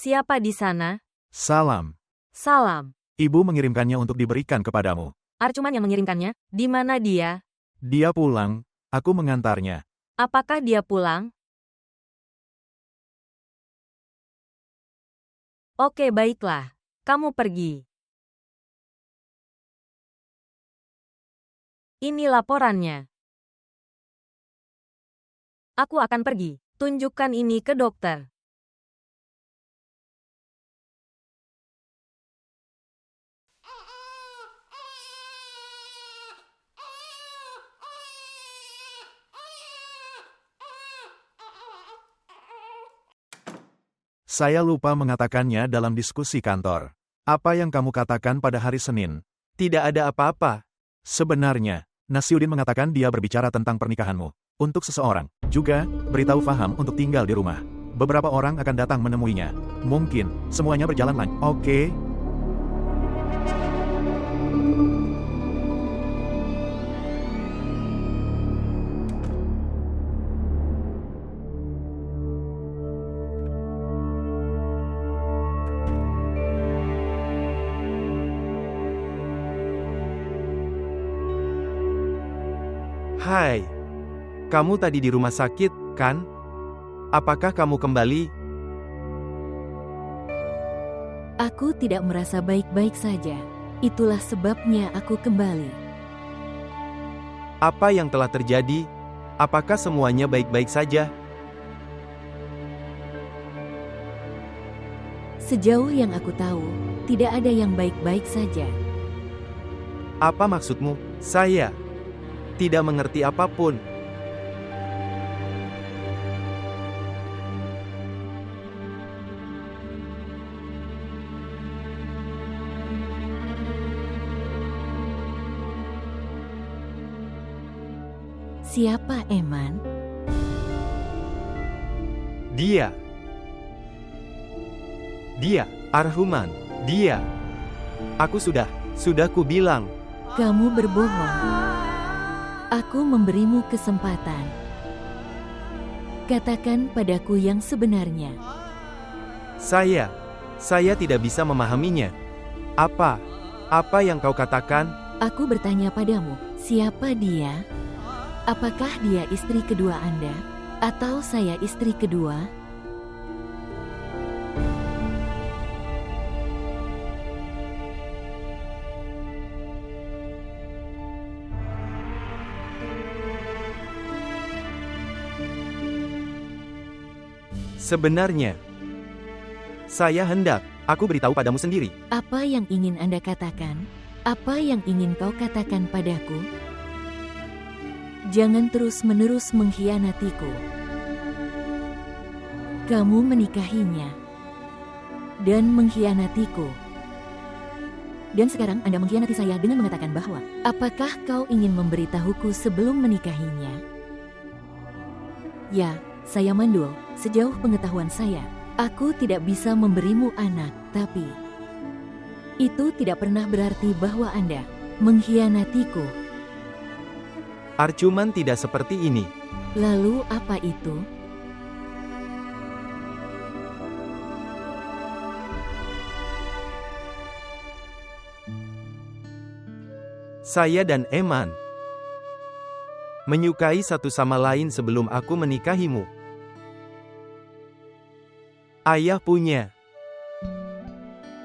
Siapa di sana? Salam. Salam. Ibu mengirimkannya untuk diberikan kepadamu. Arcuman yang mengirimkannya. Di mana dia? Dia pulang, aku mengantarnya. Apakah dia pulang? Oke, baiklah. Kamu pergi. Ini laporannya. Aku akan pergi. Tunjukkan ini ke dokter. Saya lupa mengatakannya dalam diskusi kantor. Apa yang kamu katakan pada hari Senin? Tidak ada apa-apa. Sebenarnya, Nasiuddin mengatakan dia berbicara tentang pernikahanmu. Untuk seseorang, juga, beritahu Faham untuk tinggal di rumah. Beberapa orang akan datang menemuinya. Mungkin, semuanya berjalan lancar. Oke. Hai. Kamu tadi di rumah sakit, kan? Apakah kamu kembali? Aku tidak merasa baik-baik saja. Itulah sebabnya aku kembali. Apa yang telah terjadi? Apakah semuanya baik-baik saja? Sejauh yang aku tahu, tidak ada yang baik-baik saja. Apa maksudmu? Saya tidak mengerti apapun. Siapa Eman? Dia, Arhuman, dia. Aku sudah ku bilang. Kamu berbohong. Aku memberimu kesempatan. Katakan padaku yang sebenarnya. Saya tidak bisa memahaminya. Apa yang kau katakan? Aku bertanya padamu, siapa dia? Apakah dia istri kedua Anda? Atau saya istri kedua? Sebenarnya, aku beritahu padamu sendiri. Apa yang ingin Anda katakan? Apa yang ingin kau katakan padaku? Jangan terus-menerus mengkhianatiku. Kamu menikahinya dan mengkhianatiku. Dan sekarang Anda mengkhianati saya dengan mengatakan bahwa, apakah kau ingin memberitahuku sebelum menikahinya? Ya, saya mandul. Sejauh pengetahuan saya, aku tidak bisa memberimu anak, tapi itu tidak pernah berarti bahwa Anda mengkhianatiku. Arcuman tidak seperti ini. Lalu apa itu? Saya dan Eman menyukai satu sama lain sebelum aku menikahimu. Ayah punya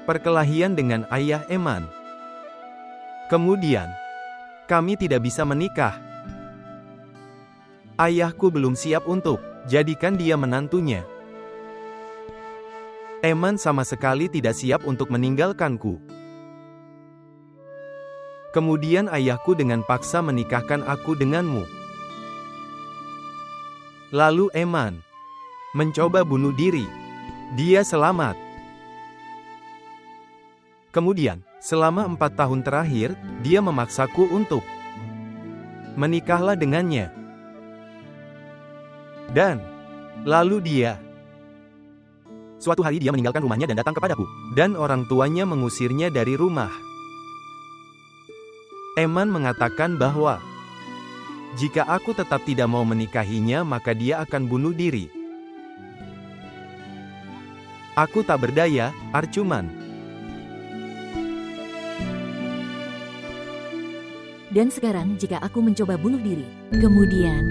perkelahian dengan ayah Eman. Kemudian, kami tidak bisa menikah. Ayahku belum siap untuk jadikan dia menantunya. Eman sama sekali tidak siap untuk meninggalkanku. Kemudian ayahku dengan paksa menikahkan aku denganmu. Lalu Eman mencoba bunuh diri. Dia selamat. Kemudian, selama 4 tahun terakhir, dia memaksaku untuk menikahlah dengannya. Dan, lalu suatu hari dia meninggalkan rumahnya dan datang kepadaku. Dan orang tuanya mengusirnya dari rumah. Eman mengatakan bahwa, jika aku tetap tidak mau menikahinya maka dia akan bunuh diri. Aku tak berdaya, Arcuman. Dan sekarang jika aku mencoba bunuh diri, kemudian...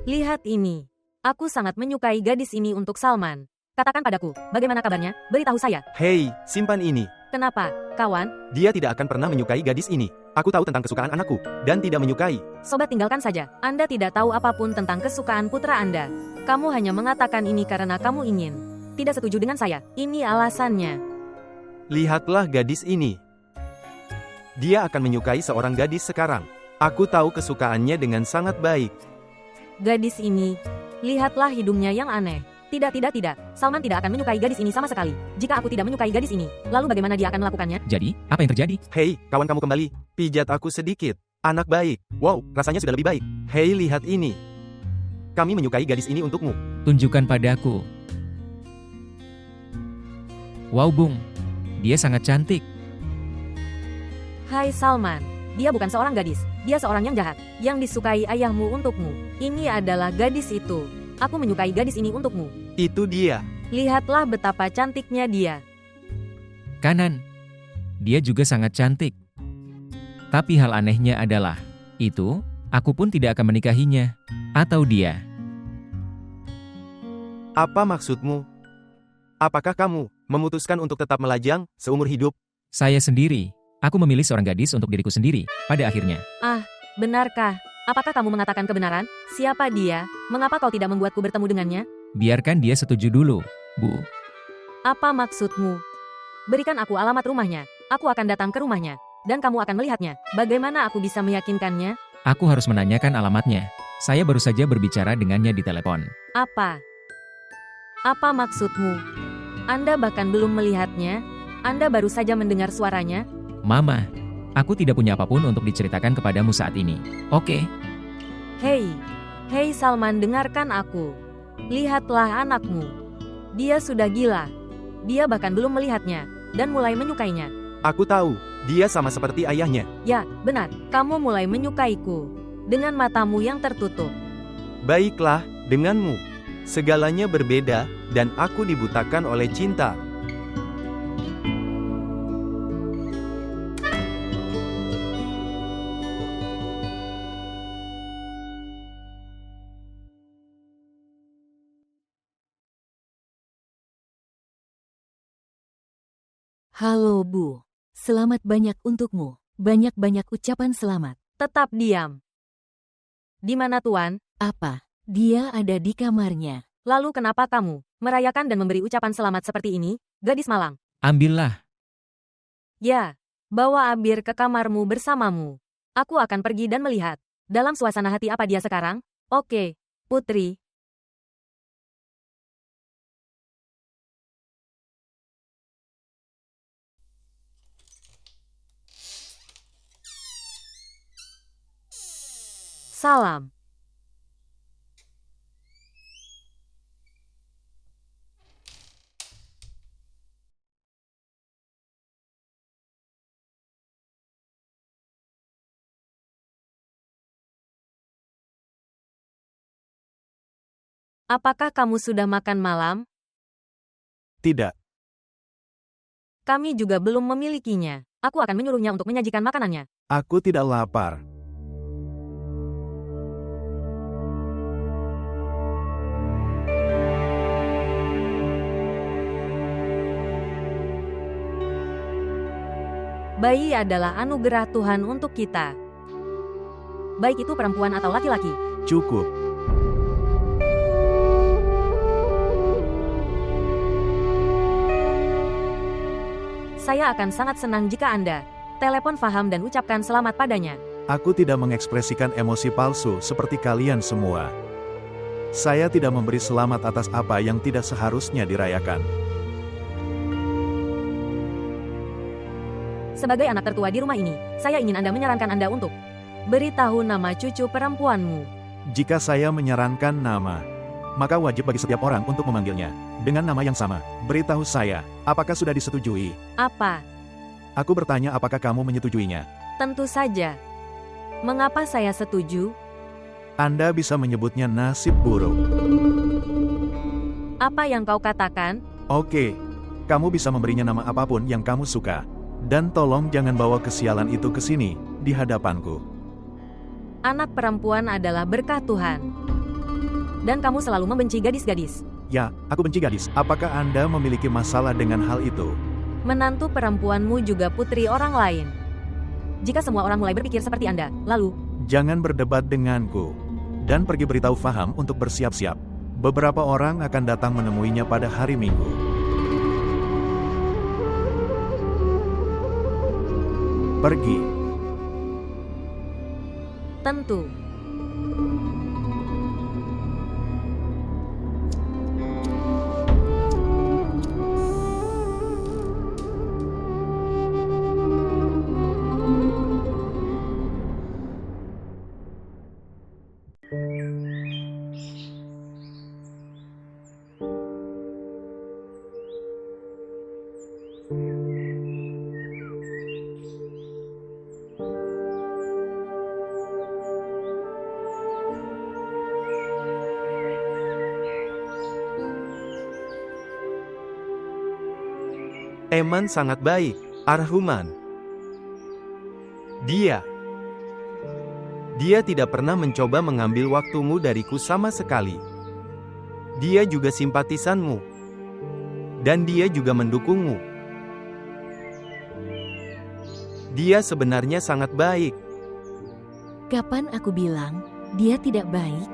Lihat ini. Aku sangat menyukai gadis ini untuk Salman. Katakan padaku, bagaimana kabarnya? Beritahu saya. Hei, simpan ini. Kenapa, kawan? Dia tidak akan pernah menyukai gadis ini. Aku tahu tentang kesukaan anakku, dan tidak menyukai. Sobat, tinggalkan saja. Anda tidak tahu apapun tentang kesukaan putra Anda. Kamu hanya mengatakan ini karena kamu ingin. Tidak setuju dengan saya. Ini alasannya. Lihatlah gadis ini. Dia akan menyukai seorang gadis sekarang. Aku tahu kesukaannya dengan sangat baik. Gadis ini, lihatlah hidungnya yang aneh. Tidak. Salman tidak akan menyukai gadis ini sama sekali. Jika aku tidak menyukai gadis ini, lalu bagaimana dia akan melakukannya? Jadi, apa yang terjadi? Hei, kawan kamu kembali. Pijat aku sedikit. Anak baik. Wow, rasanya sudah lebih baik. Hei, lihat ini. Kami menyukai gadis ini untukmu. Tunjukkan padaku. Wow, Bung. Dia sangat cantik. Hai Salman, dia bukan seorang gadis. Dia seorang yang jahat, yang disukai ayahmu untukmu. Ini adalah gadis itu. Aku menyukai gadis ini untukmu. Itu dia. Lihatlah betapa cantiknya dia. Kanan. Dia juga sangat cantik. Tapi hal anehnya adalah, itu, aku pun tidak akan menikahinya. Atau dia. Apa maksudmu? Apakah kamu memutuskan untuk tetap melajang seumur hidup? Saya sendiri. Aku memilih seorang gadis untuk diriku sendiri, pada akhirnya. Ah, benarkah? Apakah kamu mengatakan kebenaran? Siapa dia? Mengapa kau tidak membuatku bertemu dengannya? Biarkan dia setuju dulu, Bu. Apa maksudmu? Berikan aku alamat rumahnya. Aku akan datang ke rumahnya. Dan kamu akan melihatnya. Bagaimana aku bisa meyakinkannya? Aku harus menanyakan alamatnya. Saya baru saja berbicara dengannya di telepon. Apa? Apa maksudmu? Anda bahkan belum melihatnya? Anda baru saja mendengar suaranya? Mama, aku tidak punya apapun untuk diceritakan kepadamu saat ini. Oke? Hei Salman, dengarkan aku. Lihatlah anakmu. Dia sudah gila. Dia bahkan belum melihatnya, dan mulai menyukainya. Aku tahu, dia sama seperti ayahnya. Ya, benar, kamu mulai menyukaiku. Dengan matamu yang tertutup. Baiklah, denganmu. Segalanya berbeda, dan aku dibutakan oleh cinta. Halo Bu, selamat banyak untukmu. Banyak-banyak ucapan selamat. Tetap diam. Di mana Tuan? Apa? Dia ada di kamarnya. Lalu kenapa kamu merayakan dan memberi ucapan selamat seperti ini, gadis malang? Ambillah. Ya, bawa Abir ke kamarmu bersamamu. Aku akan pergi dan melihat. Dalam suasana hati apa dia sekarang? Oke, Putri. Salam. Apakah kamu sudah makan malam? Tidak. Kami juga belum memilikinya. Aku akan menyuruhnya untuk menyajikan makanannya. Aku tidak lapar. Bayi adalah anugerah Tuhan untuk kita. Baik itu perempuan atau laki-laki. Cukup. Saya akan sangat senang jika Anda telepon Faham dan ucapkan selamat padanya. Aku tidak mengekspresikan emosi palsu seperti kalian semua. Saya tidak memberi selamat atas apa yang tidak seharusnya dirayakan. Sebagai anak tertua di rumah ini, saya ingin Anda menyarankan Anda untuk beritahu nama cucu perempuanmu. Jika saya menyarankan nama, maka wajib bagi setiap orang untuk memanggilnya dengan nama yang sama. Beritahu saya, apakah sudah disetujui? Apa? Aku bertanya apakah kamu menyetujuinya. Tentu saja. Mengapa saya setuju? Anda bisa menyebutnya nasib buruk. Apa yang kau katakan? Oke, kamu bisa memberinya nama apapun yang kamu suka. Dan tolong jangan bawa kesialan itu ke sini, di hadapanku. Anak perempuan adalah berkah Tuhan. Dan kamu selalu membenci gadis-gadis. Ya, aku benci gadis. Apakah Anda memiliki masalah dengan hal itu? Menantu perempuanmu juga putri orang lain. Jika semua orang mulai berpikir seperti Anda, lalu Jangan berdebat denganku. Dan pergi beritahu Faham untuk bersiap-siap. Beberapa orang akan datang menemuinya pada hari Minggu. Pergi. tentu. Eman sangat baik, Arhuman. Dia tidak pernah mencoba mengambil waktumu dariku sama sekali. Dia juga simpatisanmu. Dan dia juga mendukungmu. Dia sebenarnya sangat baik. Kapan aku bilang dia tidak baik?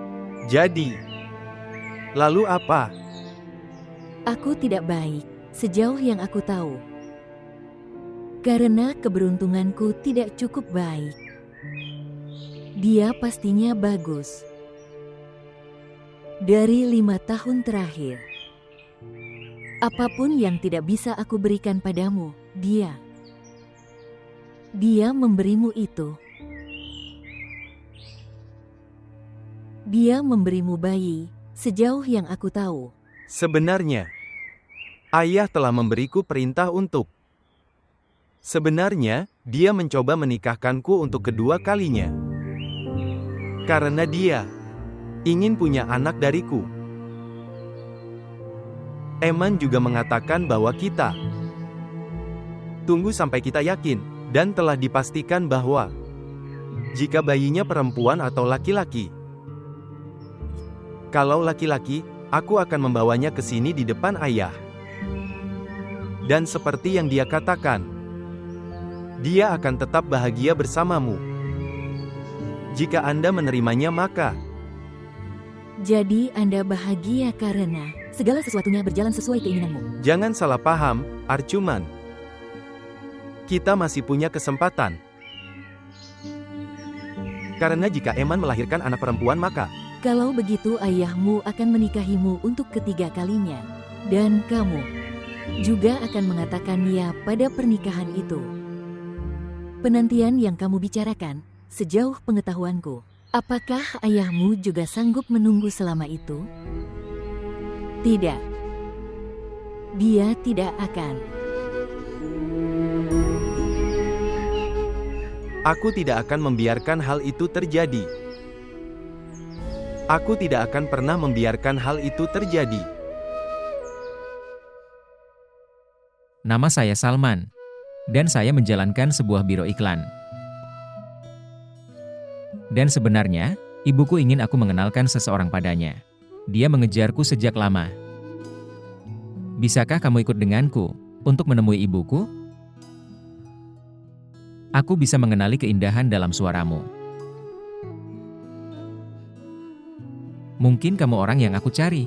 Jadi, lalu apa? Aku tidak baik, sejauh yang aku tahu. Karena keberuntunganku tidak cukup baik. Dia pastinya bagus. Dari 5 tahun terakhir, apapun yang tidak bisa aku berikan padamu, dia memberimu itu. Dia memberimu bayi, sejauh yang aku tahu. Sebenarnya, ayah telah memberiku perintah untuk. Sebenarnya, dia mencoba menikahkanku untuk kedua kalinya. Karena dia ingin punya anak dariku. Eman juga mengatakan bahwa kita tunggu sampai kita yakin, dan telah dipastikan bahwa jika bayinya perempuan atau laki-laki. Kalau laki-laki, aku akan membawanya ke sini di depan ayah. Dan seperti yang dia katakan, dia akan tetap bahagia bersamamu. Jika Anda menerimanya maka. Jadi Anda bahagia karena segala sesuatunya berjalan sesuai keinginanmu. Jangan salah paham, Archuman. Kita masih punya kesempatan. Karena jika Eman melahirkan anak perempuan maka. Kalau begitu ayahmu akan menikahimu untuk ketiga kalinya. Dan kamu juga akan mengatakan ya pada pernikahan itu. Penantian yang kamu bicarakan, sejauh pengetahuanku, apakah ayahmu juga sanggup menunggu selama itu? Tidak. Dia tidak akan. Aku tidak akan membiarkan hal itu terjadi. Aku tidak akan pernah membiarkan hal itu terjadi. Nama saya Salman, dan saya menjalankan sebuah biro iklan. Dan sebenarnya, ibuku ingin aku mengenalkan seseorang padanya. Dia mengejarku sejak lama. Bisakah kamu ikut denganku untuk menemui ibuku? Aku bisa mengenali keindahan dalam suaramu. Mungkin kamu orang yang aku cari.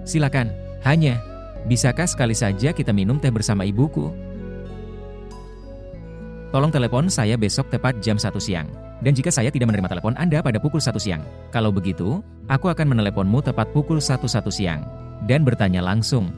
Silakan, hanya, bisakah sekali saja kita minum teh bersama ibuku? Tolong telepon saya besok tepat jam 1 siang. Dan jika saya tidak menerima telepon Anda pada pukul 1 siang, kalau begitu, aku akan meneleponmu tepat pukul 1 siang. Dan bertanya langsung.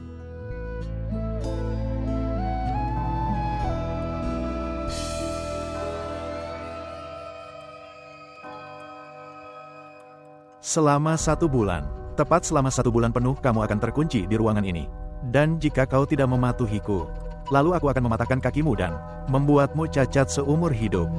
Selama 1 bulan, tepat selama 1 bulan penuh kamu akan terkunci di ruangan ini. Dan jika kau tidak mematuhiku, lalu aku akan mematahkan kakimu dan membuatmu cacat seumur hidup.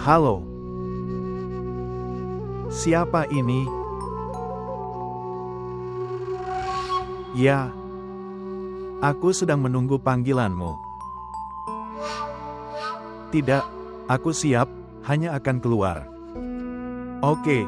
Halo. Siapa ini? Ya. Aku sedang menunggu panggilanmu. Tidak, aku siap, hanya akan keluar. Oke.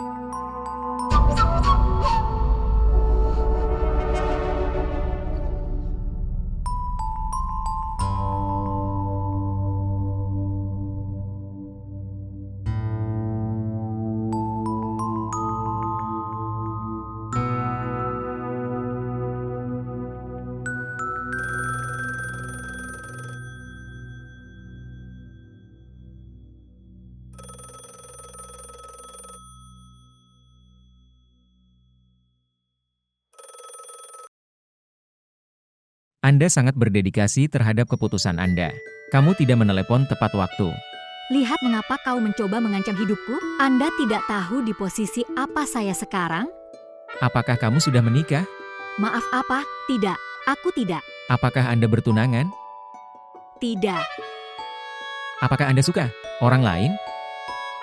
Anda sangat berdedikasi terhadap keputusan Anda. Kamu tidak menelepon tepat waktu. Lihat mengapa kau mencoba mengancam hidupku? Anda tidak tahu di posisi apa saya sekarang? Apakah kamu sudah menikah? Maaf apa? Tidak, aku tidak. Apakah Anda bertunangan? Tidak. Apakah Anda suka orang lain?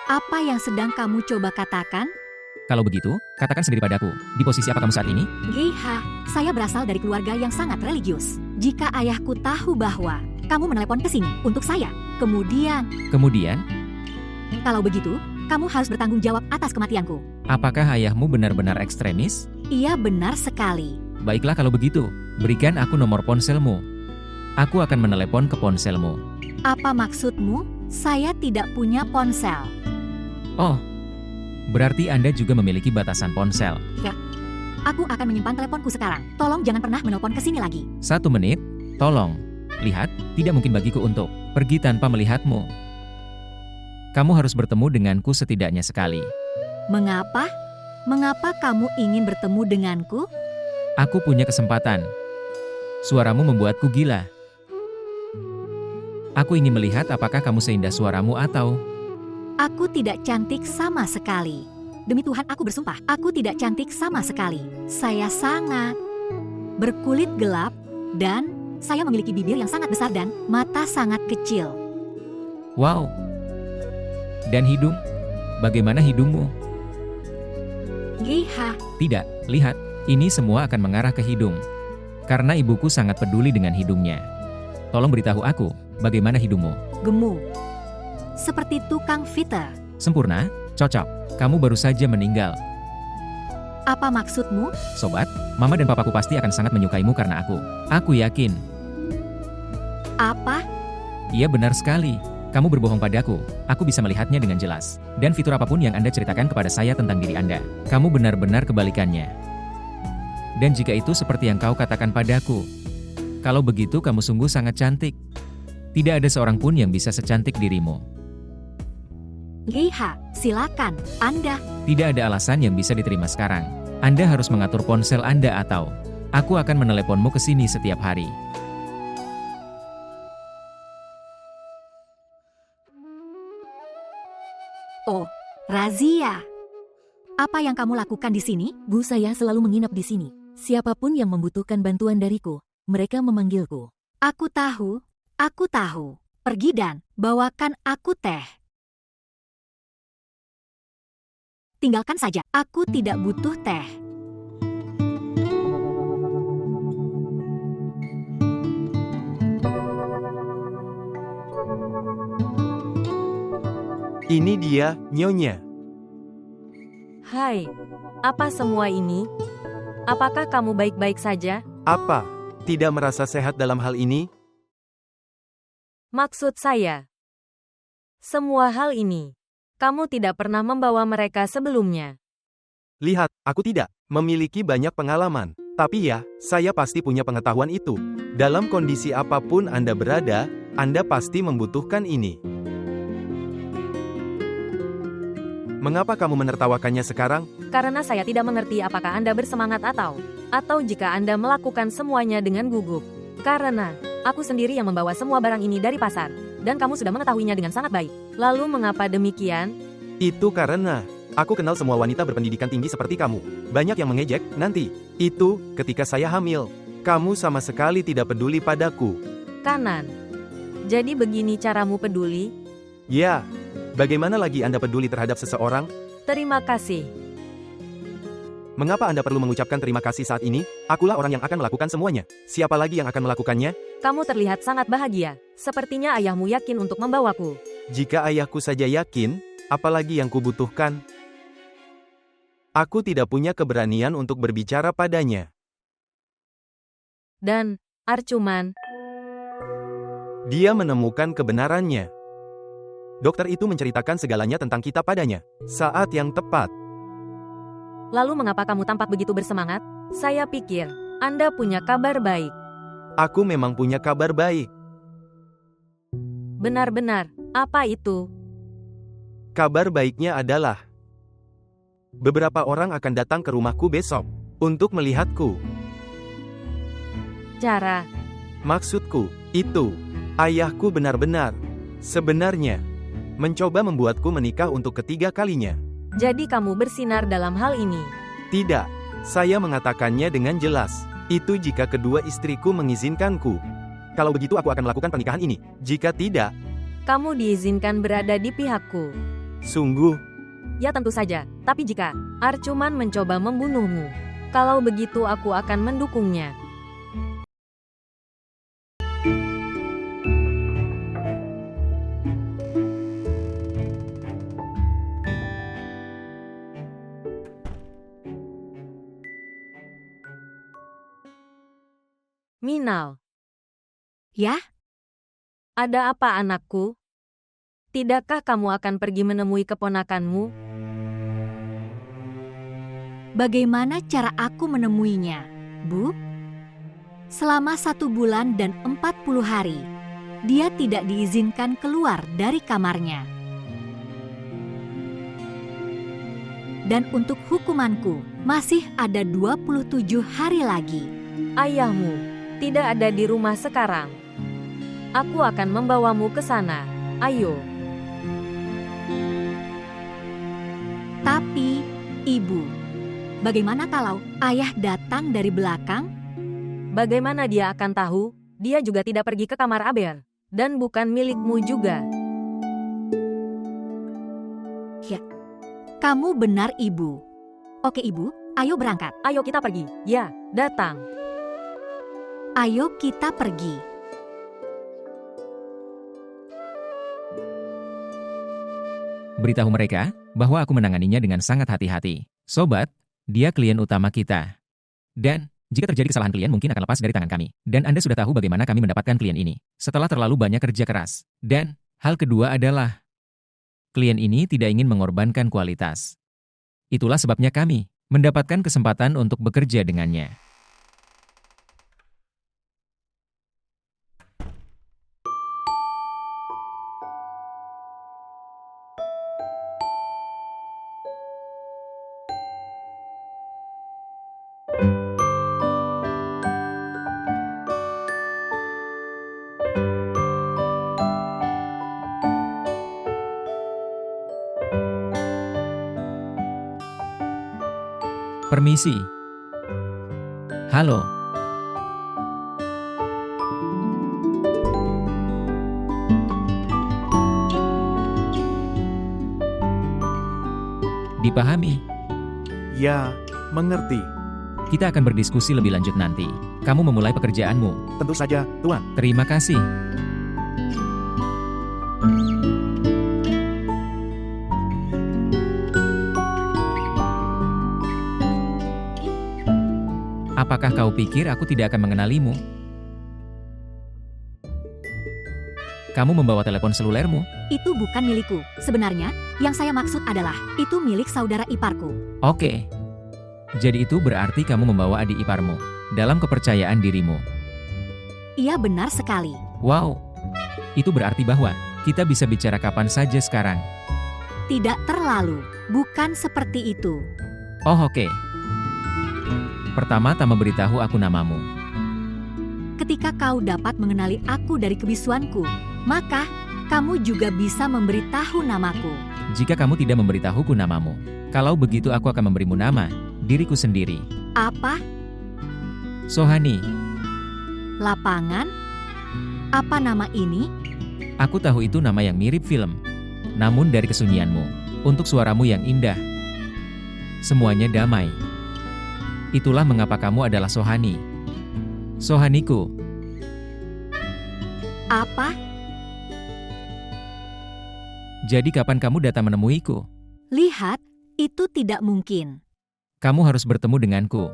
Apa yang sedang kamu coba katakan? Kalau begitu, katakan sendiri padaku, di posisi apa kamu saat ini? Giha, saya berasal dari keluarga yang sangat religius. Jika ayahku tahu bahwa kamu menelepon ke sini untuk saya, kemudian, kalau begitu, kamu harus bertanggung jawab atas kematianku. Apakah ayahmu benar-benar ekstremis? Iya, benar sekali. Baiklah kalau begitu, berikan aku nomor ponselmu. Aku akan menelepon ke ponselmu. Apa maksudmu? Saya tidak punya ponsel. Oh, berarti Anda juga memiliki batasan ponsel. Aku akan menyimpan teleponku sekarang. Tolong jangan pernah menelpon ke sini lagi. 1 menit, tolong. Lihat, tidak mungkin bagiku untuk pergi tanpa melihatmu. Kamu harus bertemu denganku setidaknya sekali. Mengapa? Mengapa kamu ingin bertemu denganku? Aku punya kesempatan. Suaramu membuatku gila. Aku ingin melihat apakah kamu seindah suaramu atau... Aku tidak cantik sama sekali. Demi Tuhan aku bersumpah, aku tidak cantik sama sekali. Saya sangat berkulit gelap dan saya memiliki bibir yang sangat besar dan mata sangat kecil. Wow. Dan hidung? Bagaimana hidungmu? Giha. Tidak, lihat, ini semua akan mengarah ke hidung. Karena ibuku sangat peduli dengan hidungnya. Tolong beritahu aku, bagaimana hidungmu? Gemuk. Seperti tukang fitter. Sempurna, cocok. Kamu baru saja meninggal. Apa maksudmu? Sobat, Mama dan Papaku pasti akan sangat menyukaimu karena aku. Aku yakin. Apa? Iya benar sekali. Kamu berbohong padaku, aku bisa melihatnya dengan jelas. Dan fitur apapun yang Anda ceritakan kepada saya tentang diri Anda, kamu benar-benar kebalikannya. Dan jika itu seperti yang kau katakan padaku, kalau begitu kamu sungguh sangat cantik. Tidak ada seorang pun yang bisa secantik dirimu. Lihat, silakan, Anda. Tidak ada alasan yang bisa diterima sekarang. Anda harus mengatur ponsel Anda atau aku akan meneleponmu ke sini setiap hari. Oh, razia. Apa yang kamu lakukan di sini? Bu, saya selalu menginap di sini. Siapapun yang membutuhkan bantuan dariku, mereka memanggilku. Aku tahu. Pergi dan bawakan aku teh. Tinggalkan saja, aku tidak butuh teh. Ini dia, Nyonya. Hai, apa semua ini? Apakah kamu baik-baik saja? Apa? Tidak merasa sehat dalam hal ini? Maksud saya, semua hal ini, kamu tidak pernah membawa mereka sebelumnya. Lihat, aku tidak memiliki banyak pengalaman. Tapi ya, saya pasti punya pengetahuan itu. Dalam kondisi apapun Anda berada, Anda pasti membutuhkan ini. Mengapa kamu menertawakannya sekarang? Karena saya tidak mengerti apakah Anda bersemangat atau jika Anda melakukan semuanya dengan gugup. Karena aku sendiri yang membawa semua barang ini dari pasar, dan kamu sudah mengetahuinya dengan sangat baik. Lalu mengapa demikian? Itu karena aku kenal semua wanita berpendidikan tinggi seperti kamu. Banyak yang mengejek, nanti. Itu, ketika saya hamil. Kamu sama sekali tidak peduli padaku. Kanan. Jadi begini caramu peduli? Ya, bagaimana lagi Anda peduli terhadap seseorang? Terima kasih. Mengapa Anda perlu mengucapkan terima kasih saat ini? Akulah orang yang akan melakukan semuanya. Siapa lagi yang akan melakukannya? Kamu terlihat sangat bahagia. Sepertinya ayahmu yakin untuk membawaku. Jika ayahku saja yakin, apalagi yang kubutuhkan? Aku tidak punya keberanian untuk berbicara padanya. Dan, Arcuman, dia menemukan kebenarannya. Dokter itu menceritakan segalanya tentang kita padanya. Saat yang tepat. lalu mengapa kamu tampak begitu bersemangat? Saya pikir, Anda punya kabar baik. Aku memang punya kabar baik. Benar-benar, apa itu? Kabar baiknya adalah beberapa orang akan datang ke rumahku besok untuk melihatku. Cara, Maksudku, itu ayahku benar-benar sebenarnya mencoba membuatku menikah untuk ketiga kalinya. jadi kamu bersinar dalam hal ini. Tidak, saya mengatakannya dengan jelas. Itu jika kedua istriku mengizinkanku. Kalau begitu aku akan melakukan pernikahan ini. Jika tidak, Kamu diizinkan berada di pihakku. sungguh, Ya tentu saja, tapi jika Arcuman mencoba membunuhmu, kalau begitu aku akan mendukungnya. Minal, Ya, ada apa anakku? Tidakkah kamu akan pergi menemui keponakanmu? bagaimana cara aku menemuinya, Bu? Selama 1 bulan dan 40 hari, dia tidak diizinkan keluar dari kamarnya. Dan untuk hukumanku, masih ada 27 hari lagi. Ayahmu tidak ada di rumah sekarang. Aku akan membawamu ke sana. Ayo. Tapi, Ibu, bagaimana kalau ayah datang dari belakang? Bagaimana dia akan tahu? Dia juga tidak pergi ke kamar Aber. Dan bukan milikmu juga. Ya, kamu benar, Ibu. Oke, Ibu, ayo berangkat. Ayo kita pergi. Ya, datang. Ayo kita pergi. Beritahu mereka bahwa aku menanganinya dengan sangat hati-hati. Sobat, dia klien utama kita. Dan, jika terjadi kesalahan klien mungkin akan lepas dari tangan kami. Dan Anda sudah tahu bagaimana kami mendapatkan klien ini. Setelah terlalu banyak kerja keras. Dan, Hal kedua adalah, klien ini tidak ingin mengorbankan kualitas. Itulah sebabnya kami mendapatkan kesempatan untuk bekerja dengannya. Permisi. Halo. Dipahami. Ya, mengerti. Kita akan berdiskusi lebih lanjut nanti. Kamu memulai pekerjaanmu. Tentu saja, Tuan. Terima kasih. Apakah kau pikir aku tidak akan mengenalimu? Kamu membawa telepon selulermu? Itu bukan milikku. Sebenarnya, yang saya maksud adalah, itu milik saudara iparku. Oke. Jadi itu berarti kamu membawa adik iparmu dalam kepercayaan dirimu. Iya benar sekali. Wow. Itu berarti bahwa kita bisa bicara kapan saja sekarang. Tidak terlalu. Bukan seperti itu. Oh oke. Pertama-tama beritahu aku namamu. Ketika kau dapat mengenali aku dari kebisuanku, maka kamu juga bisa memberitahu namaku. Jika kamu tidak memberitahuku namamu, kalau begitu aku akan memberimu nama, diriku sendiri. Apa? Sohani. Lapangan? Apa nama ini? Aku tahu itu nama yang mirip film. Namun dari kesunyianmu, untuk suaramu yang indah, semuanya damai. Itulah mengapa kamu adalah Sohani. Sohaniku. Apa? Jadi kapan kamu datang menemuiku? Lihat, itu tidak mungkin. Kamu harus bertemu denganku.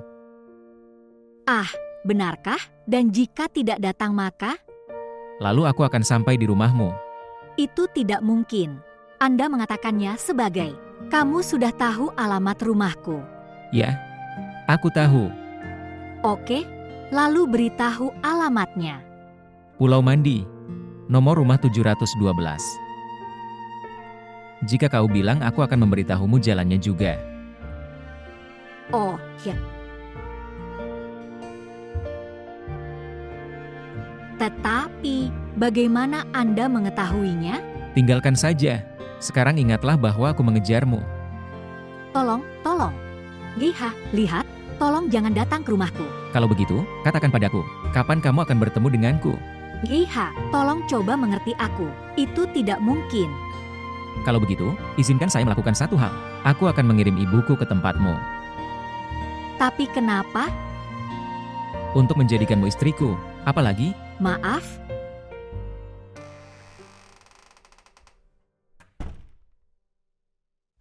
Ah, benarkah? Dan jika tidak datang maka? Lalu aku akan sampai di rumahmu. Itu tidak mungkin. Anda mengatakannya sebagai, kamu sudah tahu alamat rumahku. Ya, aku tahu. Oke, lalu beritahu alamatnya. Pulau Mandi, nomor rumah 712. Jika kau bilang aku akan memberitahumu jalannya juga. Oh, ya. Tetapi, bagaimana Anda mengetahuinya? Tinggalkan saja. Sekarang ingatlah bahwa aku mengejarmu. Tolong. Lihat, tolong jangan datang ke rumahku. Kalau begitu, katakan padaku, kapan kamu akan bertemu denganku? Tolong coba mengerti aku. Itu tidak mungkin. Kalau begitu, izinkan saya melakukan satu hal. Aku akan mengirim ibuku ke tempatmu. Tapi kenapa? Untuk menjadikanmu istriku. Apalagi? Maaf?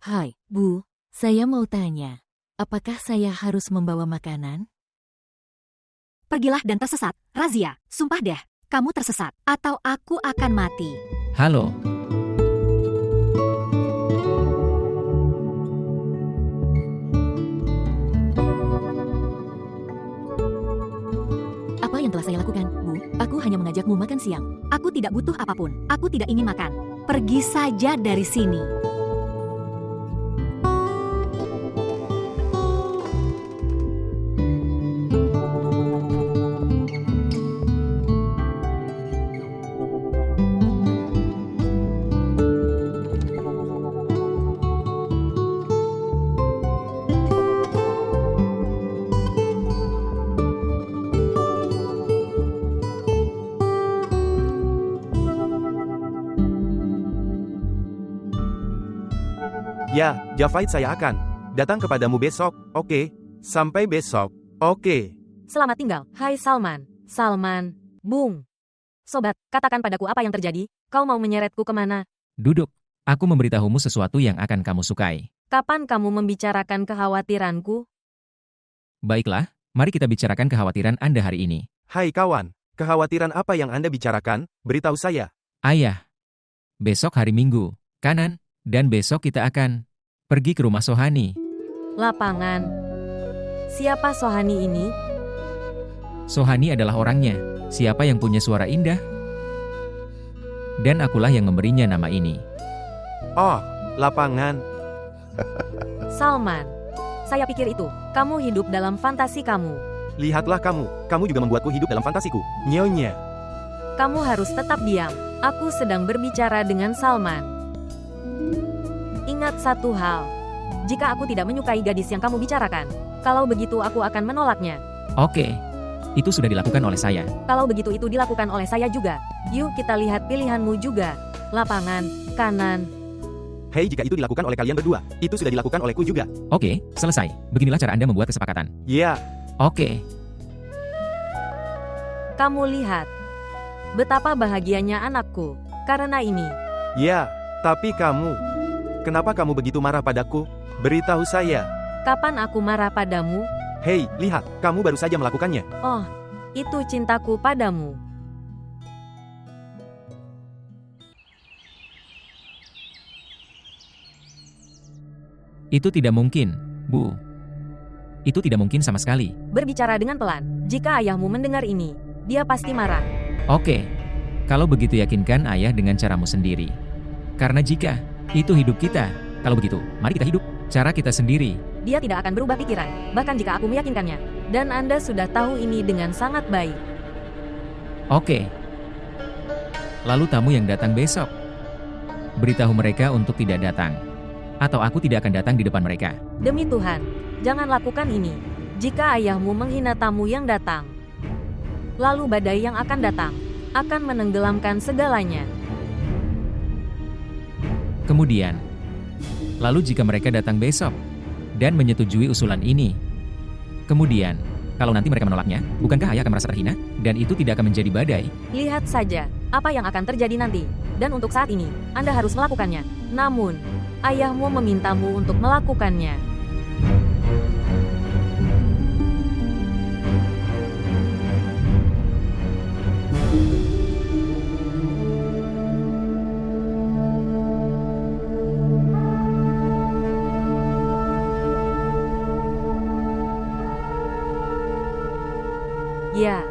Hai, Bu. Saya mau tanya, apakah saya harus membawa makanan? Pergilah dan tersesat. Razia, sumpah deh. Kamu tersesat. Atau aku akan mati. Halo. Apa yang telah saya lakukan, Bu? Aku hanya mengajakmu makan siang. Aku tidak butuh apapun. Aku tidak ingin makan. Pergi saja dari sini. Ya, Javait saya akan datang kepadamu besok, oke? Sampai besok, oke? Selamat tinggal. Hai Salman. Salman. Bung. Sobat, katakan padaku apa yang terjadi. Kau mau menyeretku kemana? Duduk. Aku memberitahumu sesuatu yang akan kamu sukai. Kapan kamu membicarakan kekhawatiranku? Baiklah, mari kita bicarakan kekhawatiran Anda hari ini. Hai kawan, kekhawatiran apa yang Anda bicarakan? Beritahu saya. Ayah. besok hari Minggu, kanan? Dan besok kita akan pergi ke rumah Sohani. Lapangan. Siapa Sohani ini? Sohani adalah orangnya. Siapa yang punya suara indah? Dan akulah yang memberinya nama ini. Oh, lapangan. Salman. Saya pikir itu, kamu hidup dalam fantasi kamu. Lihatlah kamu juga membuatku hidup dalam fantasiku. Nyonya. Kamu harus tetap diam. Aku sedang berbicara dengan Salman. Ingat satu hal. Jika aku tidak menyukai gadis yang kamu bicarakan, kalau begitu aku akan menolaknya. Oke, itu sudah dilakukan oleh saya. Kalau begitu itu dilakukan oleh saya juga. Yuk kita lihat pilihanmu juga. Lapangan, kanan. Hei, jika itu dilakukan oleh kalian berdua, itu sudah dilakukan olehku juga. Oke, selesai. Beginilah cara Anda membuat kesepakatan. Ya, Oke, Kamu lihat. Betapa bahagianya anakku. Karena ini. ya, tapi kamu. Kenapa kamu begitu marah padaku? Beritahu saya. Kapan aku marah padamu? Hei, lihat, kamu baru saja melakukannya. Oh, itu cintaku padamu. itu tidak mungkin, Bu. Itu tidak mungkin sama sekali. Berbicara dengan pelan. Jika ayahmu mendengar ini, dia pasti marah. Oke, kalau begitu yakinkan ayah dengan caramu sendiri. Karena jika itu hidup kita, kalau begitu, mari kita hidup cara kita sendiri. Dia tidak akan berubah pikiran, bahkan jika aku meyakinkannya. Dan Anda sudah tahu ini dengan sangat baik. Oke. Lalu tamu yang datang besok. Beritahu mereka untuk tidak datang. Atau aku tidak akan datang di depan mereka. Demi Tuhan, jangan lakukan ini. Jika ayahmu menghina tamu yang datang, lalu badai yang akan datang, akan menenggelamkan segalanya. Kemudian, lalu jika mereka datang besok, dan menyetujui usulan ini, kemudian, kalau nanti mereka menolaknya, bukankah ayah akan merasa terhina? Dan itu tidak akan menjadi badai. Lihat saja, apa yang akan terjadi nanti. Dan untuk saat ini, Anda harus melakukannya. Namun, ayahmu memintamu untuk melakukannya. Ya,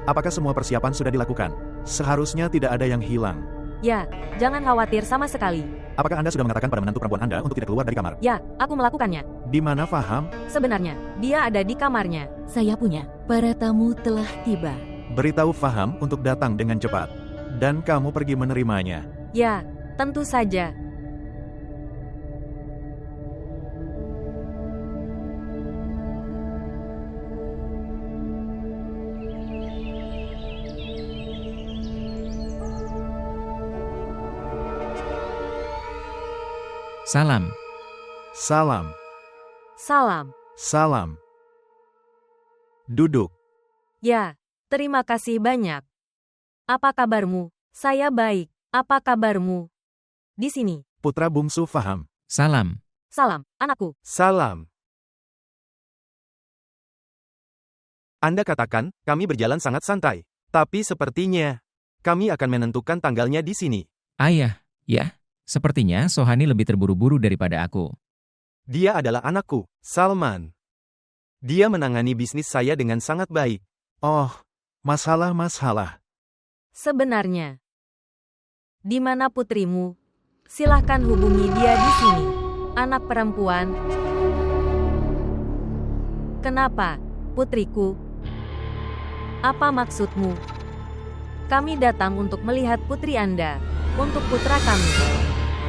Apakah semua persiapan sudah dilakukan? Seharusnya tidak ada yang hilang. ya, jangan khawatir sama sekali. Apakah Anda sudah mengatakan pada menantu perempuan Anda untuk tidak keluar dari kamar? Ya, aku melakukannya. Di mana Faham? Sebenarnya, dia ada di kamarnya. Saya punya. Para tamu telah tiba. Beritahu Faham untuk datang dengan cepat. Dan kamu pergi menerimanya. Ya, tentu saja. Salam. Salam. Salam. Salam. Duduk. Ya, terima kasih banyak. Apa kabarmu? Saya baik. Apa kabarmu? Di sini. Putra bungsu Faham. Salam. Salam, anakku. Salam. Anda katakan, kami berjalan sangat santai. Tapi sepertinya, kami akan menentukan tanggalnya di sini. Ayah, ya. Sepertinya Sohani lebih terburu-buru daripada aku. Dia adalah anakku, Salman. Dia menangani bisnis saya dengan sangat baik. Oh, masalah-masalah. Sebenarnya. Di mana putrimu? Silahkan hubungi dia di sini. Anak perempuan. Kenapa, putriku? Apa maksudmu? Kami datang untuk melihat putri Anda. Untuk putra kami.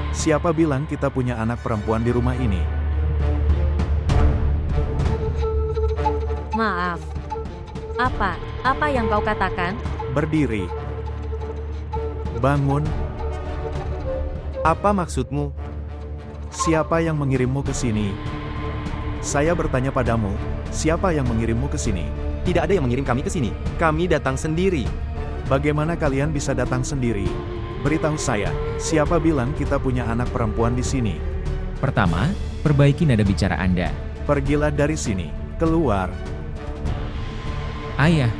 Siapa bilang kita punya anak perempuan di rumah ini? Maaf. Apa yang kau katakan? Berdiri. Bangun. Apa maksudmu? Siapa yang mengirimmu ke sini? Saya bertanya padamu, siapa yang mengirimmu ke sini? Tidak ada yang mengirim kami ke sini. Kami datang sendiri. Bagaimana kalian bisa datang sendiri? Beritahu saya, siapa bilang kita punya anak perempuan di sini? Pertama, perbaiki nada bicara Anda. Pergilah dari sini, keluar. Ayah,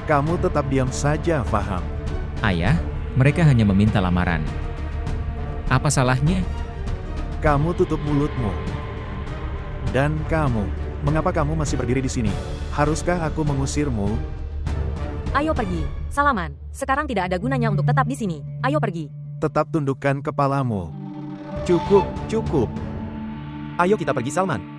Kamu tetap diam saja, Faham. ayah, Mereka hanya meminta lamaran. Apa salahnya? Kamu tutup mulutmu. Dan kamu, mengapa kamu masih berdiri di sini? Haruskah aku mengusirmu? Ayo pergi. Salaman, sekarang tidak ada gunanya untuk tetap di sini. Ayo pergi. Tetap tundukkan kepalamu. Cukup, cukup. Ayo kita pergi, Salman.